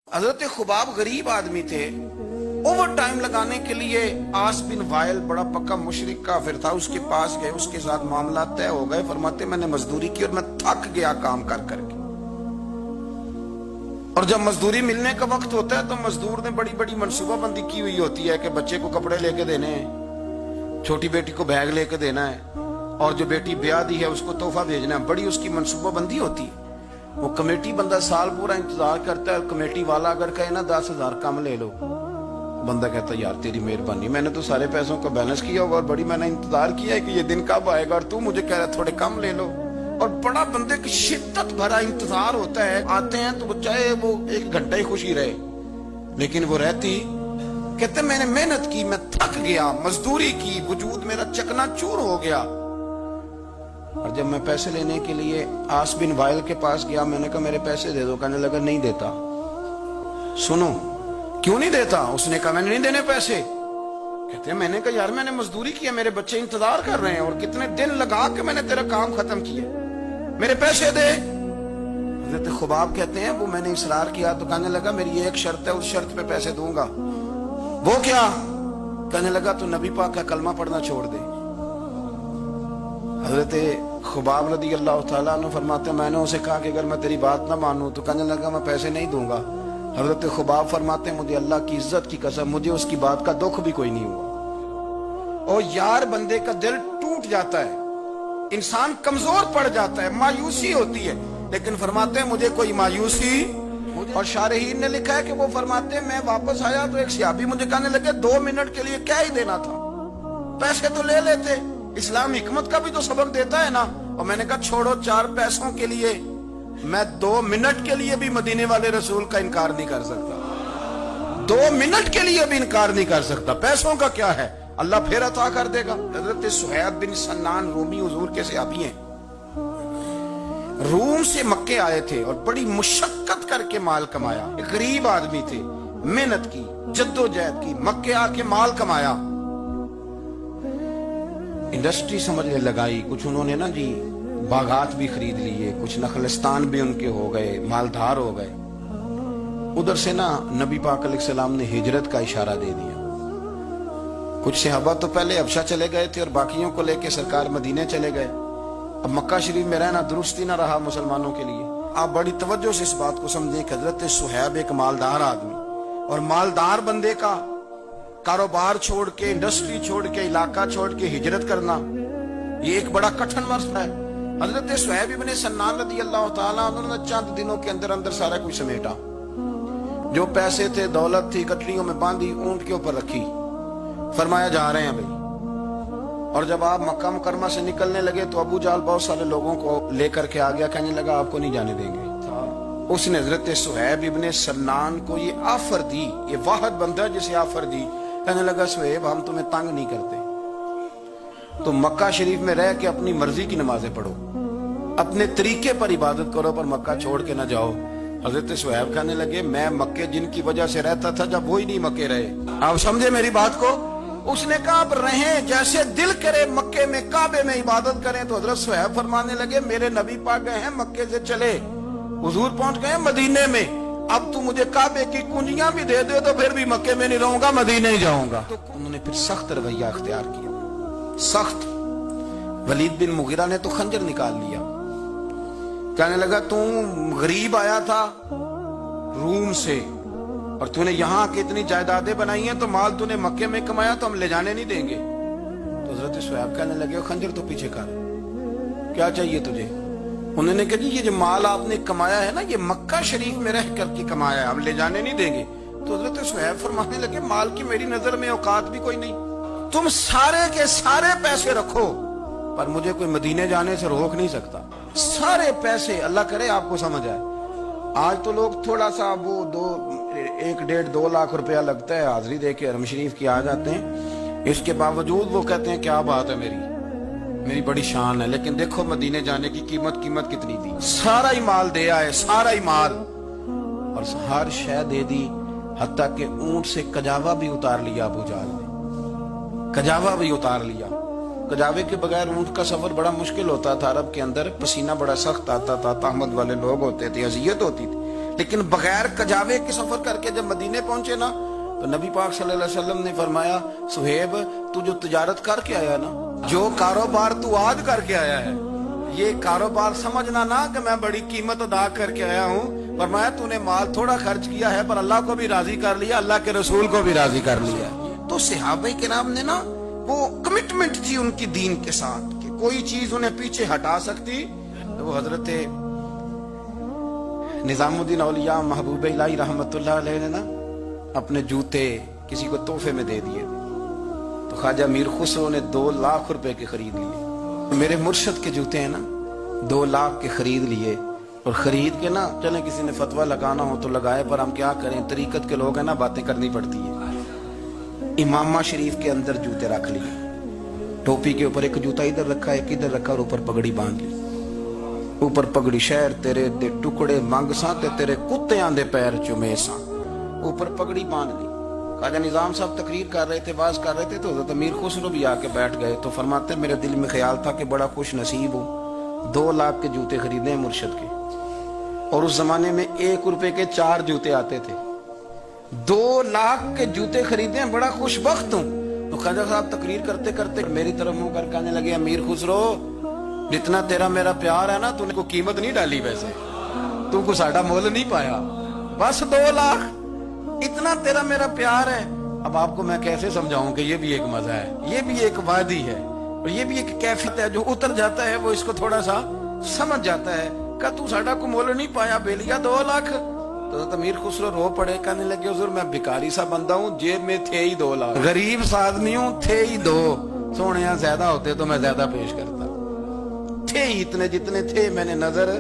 हजरत खुबाब गरीब आदमी थे। ओवर टाइम लगाने के लिए आस बिन वाइल बड़ा पक्का मुशरिक काफिर था, उसके पास गए, उसके साथ मामला तय हो गए। फरमाते मैंने मजदूरी की और मैं थक गया काम कर करके। और जब मजदूरी मिलने का वक्त होता है तो मजदूर ने बड़ी बड़ी मनसूबाबंदी की हुई होती है कि बच्चे को कपड़े लेके देने हैं, छोटी बेटी को बैग लेके देना है, और जो बेटी ब्याह दी है उसको तोहफा भेजना है। बड़ी उसकी मनसूबाबंदी होती है। वो कमेटी बंदा साल पूरा इंतजार करता है। कमेटी वाला अगर कहे ना 10,000 कम ले लो, बंदा कहता है यार तेरी मेहरबानी, मैंने तो सारे पैसों का बैलेंस किया होगा और बड़ी मैंने इंतजार किया है कि ये दिन कब आएगा और तू मुझे कह रहा है थोड़े कम ले लो। और बड़ा बंदे की शिद्दत भरा इंतजार होता है। आते हैं तो चाहे वो 1 घंटा ही खुशी रहे, लेकिन वो रहती। कहते मैंने मेहनत की, मैं थक गया, मजदूरी की, वजूद मेरा चकनाचूर हो गया। और जब मैं पैसे लेने के लिए आस बिन वाइल के पास गया, मैंने कहा मेरे पैसे दे दो। कहने लगा नहीं देता। सुनो क्यों नहीं देता? उसने कहा मैंने नहीं देने पैसे। कहते हैं मैंने कहा यार मैंने मजदूरी की है, मेरे बच्चे इंतजार कर रहे हैं और कितने दिन लगा के मैंने तेरा काम खत्म किया, मेरे पैसे दे। हज़रत खुबाब कहते हैं वो मैंने इसरार किया तो कहने लगा मेरी एक शर्त है, उस शर्त पे पैसे दूंगा। वो क्या? कहने लगा तू नबी पाक का कलमा पढ़ना छोड़ दे। हजरत खुबाब रदी अल्लाह तआला अन्हु फरमाते मैंने उसे कहा कि अगर मैं तेरी बात ना मानूं तो कहने लगा मैं पैसे नहीं दूंगा। हजरत खुबाब फरमाते मुझे अल्लाह की इज्जत की कसम, मुझे उसकी बात का दुख भी कोई नहीं हुआ। और यार बंदे का दिल टूट जाता है, इंसान कमजोर पड़ जाता है, मायूसी होती है, लेकिन फरमाते हैं मुझे कोई मायूसी। और शारहीन ने लिखा है कि वो फरमाते मैं वापस आया तो एक सियाबी मुझे कहने लगे 2 मिनट के लिए क्या ही देना था, पैसे तो ले लेते। इस्लाम हिकमत का भी तो सबक देता है ना। और मैंने कहा छोड़ो 4 पैसों के लिए मैं 2 मिनट के लिए भी मदीने वाले रसूल का इनकार नहीं कर सकता। 2 मिनट के लिए भी इनकार नहीं कर सकता। पैसों का क्या है, अल्लाह फिर अता कर देगा। हजरत सुहैब बिन सन्नान रूमी हुजूर के सहाबी हैं, रूम से मक्के आए थे और बड़ी मुशक्कत करके माल कमाया। एक गरीब आदमी थे, मेहनत की, जद्दोजहद की, मक्के आके माल कमाया। इंडस्ट्री समझने लगाई, कुछ उन्होंने ना जी बागात भी खरीद लिए, कुछ नखलिस्तान भी उनके हो गए, मालधार हो गए। उधर से ना नबी पाक अलैहिस्सलाम ने हिजरत का इशारा दे दिया। कुछ सहाबा तो पहले हबशा चले गए थे और बाकियों को लेके सरकार मदीने चले गए। अब मक्का शरीफ में रहना दुरुस्ती ना रहा मुसलमानों के लिए। आप बड़ी तवज्जो से इस बात को समझें कि हजरत सुहैब एक मालदार आदमी, और मालदार बंदे का कारोबार छोड़ के, इंडस्ट्री छोड़ के, इलाका छोड़ के हिजरत करना ये एक बड़ा कठिन मसला है। हजरत सुहैब इब्ने सन्नान रदी अल्लाह तआला उन्होंने चंद दिनों के अंदर अंदर सारा कुछ समेटा। जो पैसे थे, दौलत थी, गठरियों में बांधी, ऊंट के ऊपर रखी, फरमाया जा रहे हैं भाई। और जब आप मक्का मुकरमा से निकलने लगे तो अबू जाल बहुत सारे लोगों को लेकर के आ गया, कहने लगा आपको नहीं जाने देंगे। उसने हजरत सुहैब इब्ने सन्नान को ये ऑफर दी, ये वाहिद बंदा जिसे ऑफर दी। कहने लगा सुहैब हम तुम्हें तंग नहीं करते, तुम मक्का शरीफ में रह के अपनी मर्जी की नमाजें पढ़ो, अपने तरीके पर इबादत करो, पर मक्का छोड़ के ना जाओ। हजरत सुहैब कहने लगे मैं मक्के जिनकी वजह से रहता था जब वो ही नहीं मक्के रहे। आप समझे मेरी बात को? उसने कहा आप रहें जैसे दिल करे, मक्के में काबे में इबादत करें। तो हजरत सुहैब फरमाने लगे मेरे नबी पाक गए हैं मक्के से चले, हुजूर पहुंच गए मदीने में, अब तू मुझे काबे की कुंजियां भी दे दे तो फिर भी मक्के में नहीं रहूंगा, मदीने ही जाऊंगा। तो उन्होंने फिर सख्त रवैया अख्तियार किया, सख्त। वलीद बिन मुगीरा ने तो खंजर निकाल लिया। कहने लगा तू गरीब आया था रूम से और तूने यहाँ की इतनी जायदादें बनाई हैं, तो माल तूने मक्के में कमाया तो हम ले जाने नहीं देंगे। तो हजरत सुहैब कहने लगे खंजर तो पीछे कर, क्या चाहिए तुझे? उन्होंने कहा जी ये जो माल आपने कमाया है ना, ये मक्का शरीफ में रह करके कमाया है, हम ले जाने नहीं देंगे। तो हजरत सुहैब फरमाने लगे माल की मेरी नजर में औकात भी कोई नहीं, तुम सारे के सारे पैसे रखो पर मुझे कोई मदीने जाने से रोक नहीं सकता। सारे पैसे, अल्लाह करे आपको समझ आए। आज तो लोग थोड़ा सा वो 1-1.5-2 लाख रुपया लगता है हाजिरी दे के हरम शरीफ की आ जाते हैं, इसके बावजूद वो कहते हैं क्या बात है, मेरी बड़ी शान है। लेकिन देखो मदीने जाने की कीमत कितनी दी, सारा ही माल दे आए, सारा ही माल, और हर शय दे दी, हत्ता के ऊंट से कजावा भी उतार लिया अबू जाल ने, कजावा भी उतार लिया। कजावे के बगैर ऊंट का सफर बड़ा मुश्किल होता था। अरब के अंदर पसीना बड़ा सख्त आता था, ताहमत वाले लोग होते थे, अजियत होती थी। لیکن بغیر کجاوے کے سفر کر کے جب مدینے پہنچے نا تو نبی پاک صلی اللہ علیہ وسلم نے فرمایا صہیب تو جو تجارت کر کے آیا نا، جو کاروبار تو آج کر کے آیا ہے، یہ کاروبار سمجھنا نا کہ میں بڑی قیمت ادا کر کے آیا ہوں، فرمایا تو نے مال تھوڑا خرچ کیا ہے پر اللہ کو بھی راضی کر لیا، اللہ کے رسول کو بھی راضی کر لیا۔ تو صحابہ کرام نے نا وہ کمٹمنٹ تھی ان کی دین کے ساتھ کہ کوئی چیز انہیں پیچھے ہٹا سکتی تو وہ حضرت نظام الدین اولیاء محبوب الہی رحمت اللہ علیہ نے نا اپنے جوتے کسی کو تحفے میں دے دیے تو خواجہ میر خسرو نے 2 لاکھ روپے کے خرید لیے۔ میرے مرشد کے جوتے ہیں نا 2 لاکھ کے خرید لیے، اور خرید کے نا چلیں کسی نے فتویٰ لگانا ہو تو لگائے، پر ہم کیا کریں، طریقت کے لوگ ہیں نا، باتیں کرنی پڑتی ہے۔ امامہ شریف کے اندر جوتے رکھ لیے، ٹوپی کے اوپر ایک جوتا ادھر رکھا ایک ادھر رکھا، اور اوپر پگڑی باندھ لی، اوپر پگڑی شہر تیرے دے ٹکڑے منگ ساں تے تیرے کتیاں دے پیر چومے ساں، اوپر پگڑی باندھ لی۔ خواجہ نظام صاحب تقریر کر رہے تھے، باز کر رہے تھے، تو حضرت امیر خسرو بھی آ کے بیٹھ گئے تو فرماتے میرے دل میں خیال تھا کہ بڑا خوش نصیب ہوں، 2 لاکھ کے جوتے خریدے ہیں مرشد کے، اور اس زمانے میں 1 روپے کے 4 جوتے آتے تھے، 2 لاکھ کے جوتے خریدے ہیں، بڑا خوش بخت ہوں۔ تو خواجہ صاحب تقریر کرتے کرتے میری طرف منہ کر کہنے لگے امیر خسرو جتنا تیرا میرا پیار ہے نا، تو نے کوئی قیمت نہیں ڈالی، ویسے تو کو ساڈا مول نہیں پایا، بس 2 لاکھ اتنا تیرا میرا پیار ہے۔ اب آپ کو میں کیسے سمجھاؤں کہ یہ بھی ایک مزہ ہے، یہ بھی ایک وادی ہے، اور یہ بھی ایک کیفیت ہے، جو اتر جاتا ہے وہ اس کو تھوڑا سا سمجھ جاتا ہے کہ تو ساڈا کو مول نہیں پایا بیلیا 2 لاکھ۔ تو امیر خسرو رو پڑے، کہنے لگے حضور میں بھکاری سا بندہ ہوں، جیب میں تھے ہی 2 لاکھ، غریب سا آدمی ہوں، تھے ہی 2، سونے زیادہ ہوتے تو میں زیادہ پیش کرتا، تھے ہی اتنے جتنے تھے، میں نے نظر